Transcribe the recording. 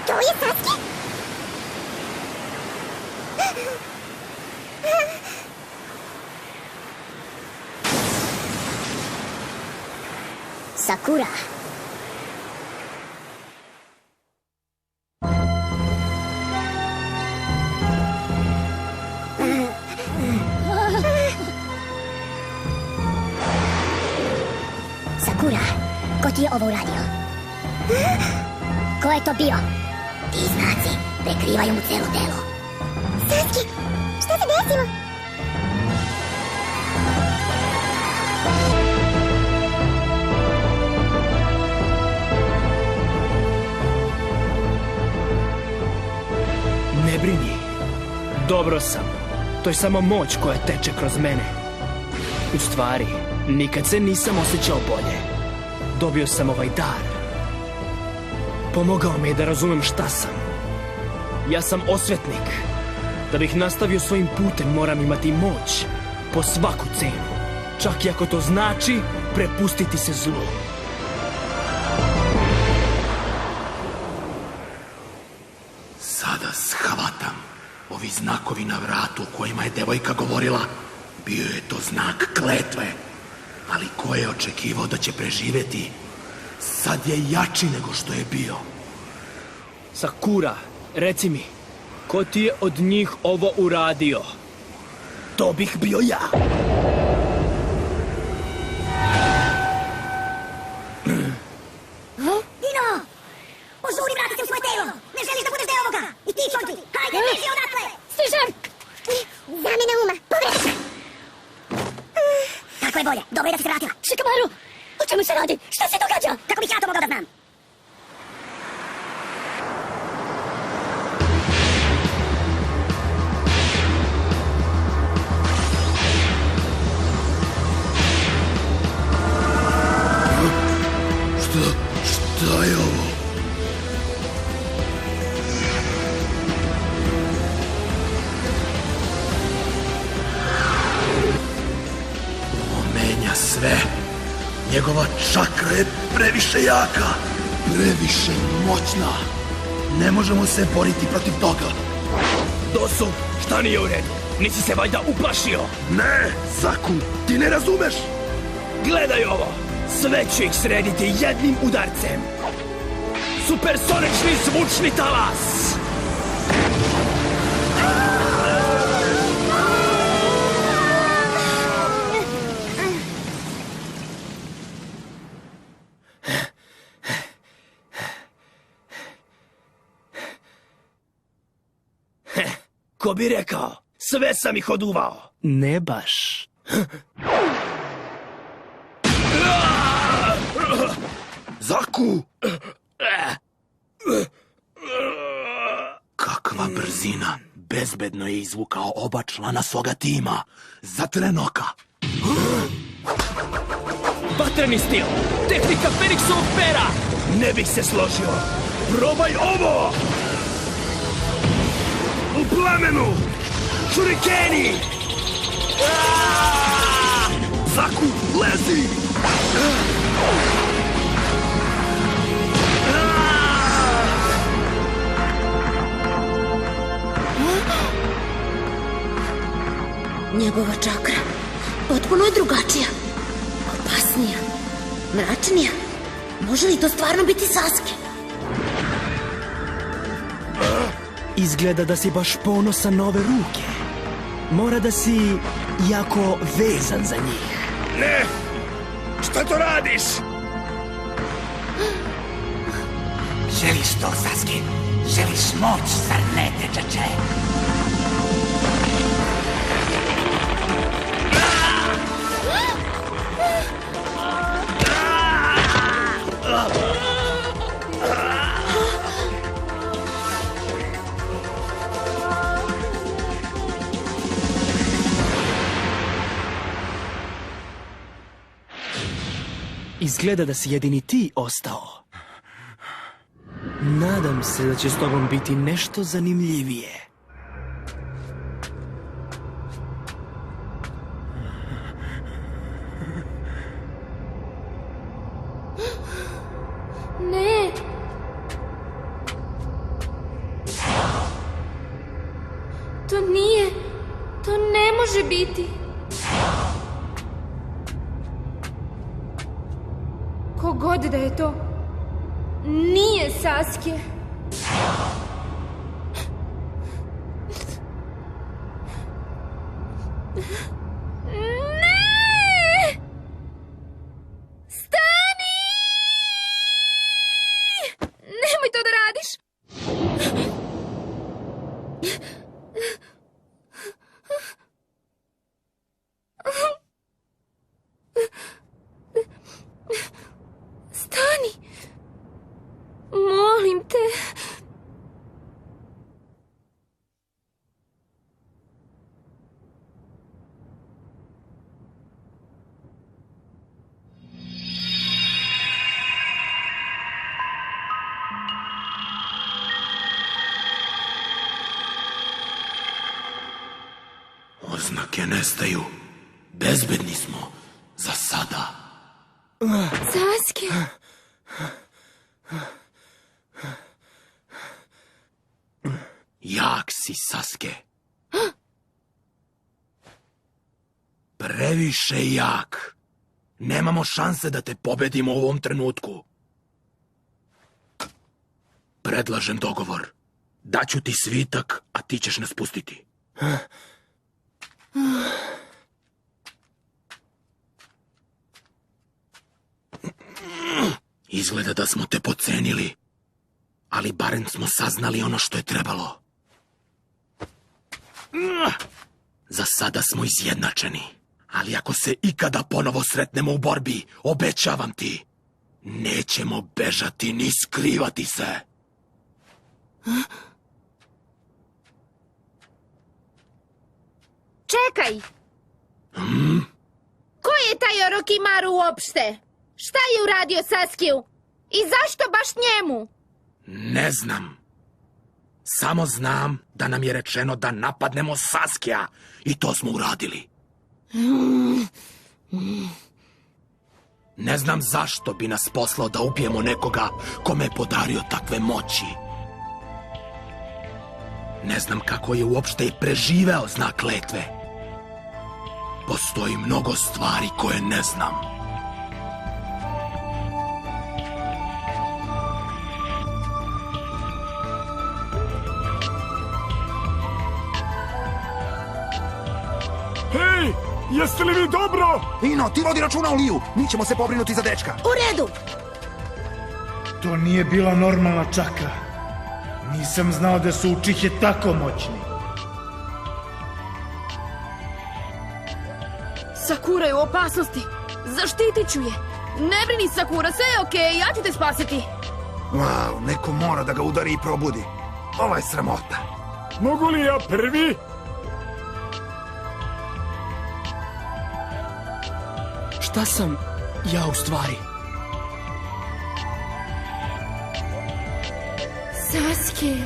To je Sasuke? Sakura. Sakura, ko ti je ovo uradio? Ko je to bio? Ti znaci prekrivaju mu celo telo. Sasuke, šta se desilo? Ne brini. Dobro sam. To je samo moć koja teče kroz mene. U stvari, nikad se nisam osjećao bolje. Dobio sam ovaj dar. Pomogao mi je da razumem šta sam. Ja sam osvetnik. Da bih nastavio svojim putem moram imati moć. Po svaku cenu. Čak i ako to znači prepustiti se zlu. Sada shvatam. Ovi znakovi na vratu o kojima je devojka govorila, bio je to znak kletve. Ali ko je očekivao da će preživeti? Sad je jači nego što je bio. Sakura, reci mi, ko ti je od njih ovo uradio? To bih bio ja. Dino! Požuri, vrati se u svoje telo! Ne želiš da budeš deo ovoga! I ti, Chonky, hajde, beži odatle! Stižem! Zamena uma, pogreška! Tako je bolje, dobro je da si se vratila. Shikamaru, o čemu se radi? Šta se događa? Kako bih ja to mogao da znam? Šta je ovo? Ovo menja sve. Njegova čakra je previše jaka. Previše moćna. Ne možemo se boriti protiv toga. Dosu, šta nije u redu? Nisi se valjda uplašio? Ne, Zaku, ti ne razumeš. Gledaj ovo! Sve ću ih srediti jednim udarcem! Supersonični zvučni talas! Ko bi rekao? Sve sam ih oduvao! Ne baš. Zaku! Kakva brzina! Bezbedno je izvukao oba člana svoga tima. Za trenoka. Vatreni stil! Tehnika Feniksovog pera! Ne bih se složio! Probaj ovo! U plamenu! Šurikeni! Zaku, lezi! Njegova čakra potpuno je drugačija. Opasnija. Mračnija. Može li to stvarno biti Sasuke? Izgleda da si baš ponosan na ove ruke. Mora da si jako vezan za njih. Ne! Šta to radiš? Želiš to, Sasuke? Želiš moć, zar ne, dečače? Izgleda da si jedini ti ostao. Nadam se da će s tobom biti nešto zanimljivije. Ne! To nije... To ne može biti. Kogod da je to, nije Sasuke. Ne! Stani! Nemoj to da radiš! Stani! Molim te! Oznake nestaju. Bezbedni smo. Za sada. Sasuke! Jak si, Sasuke. Previše jak. Nemamo šanse da te pobedimo u ovom trenutku. Predlažem dogovor. Daću ti svitak, a ti ćeš nas pustiti. Izgleda da smo te podcenili, ali barem smo saznali ono što je trebalo. Za sada smo izjednačeni, ali ako se ikada ponovo sretnemo u borbi, obećavam ti, nećemo bežati ni skrivati se. Čekaj! Ko je taj Orochimaru uopšte? Šta je uradio Saskiju? I zašto baš njemu? Ne znam. Samo znam da nam je rečeno da napadnemo Saskija i to smo uradili. Ne znam zašto bi nas poslao da ubijemo nekoga kome je podario takve moći. Ne znam kako je uopšte i preživeo znak kletve. Postoji mnogo stvari koje ne znam. Hej, jeste li vi dobro? Ino, ti vodi računa o Liju. Mi ćemo se pobrinuti za dečka. U redu! To nije bila normalna čaka. Nisam znao da su Uchihe tako moćni. Sakura je u opasnosti. Zaštitit ću je. Ne brini, Sakura, sve je okej, ja ću te spasiti. Wow, neko mora da ga udari i probudi. Ovo je sramota. Mogu li ja prvi? Šta sam ja u stvari? Sasuke...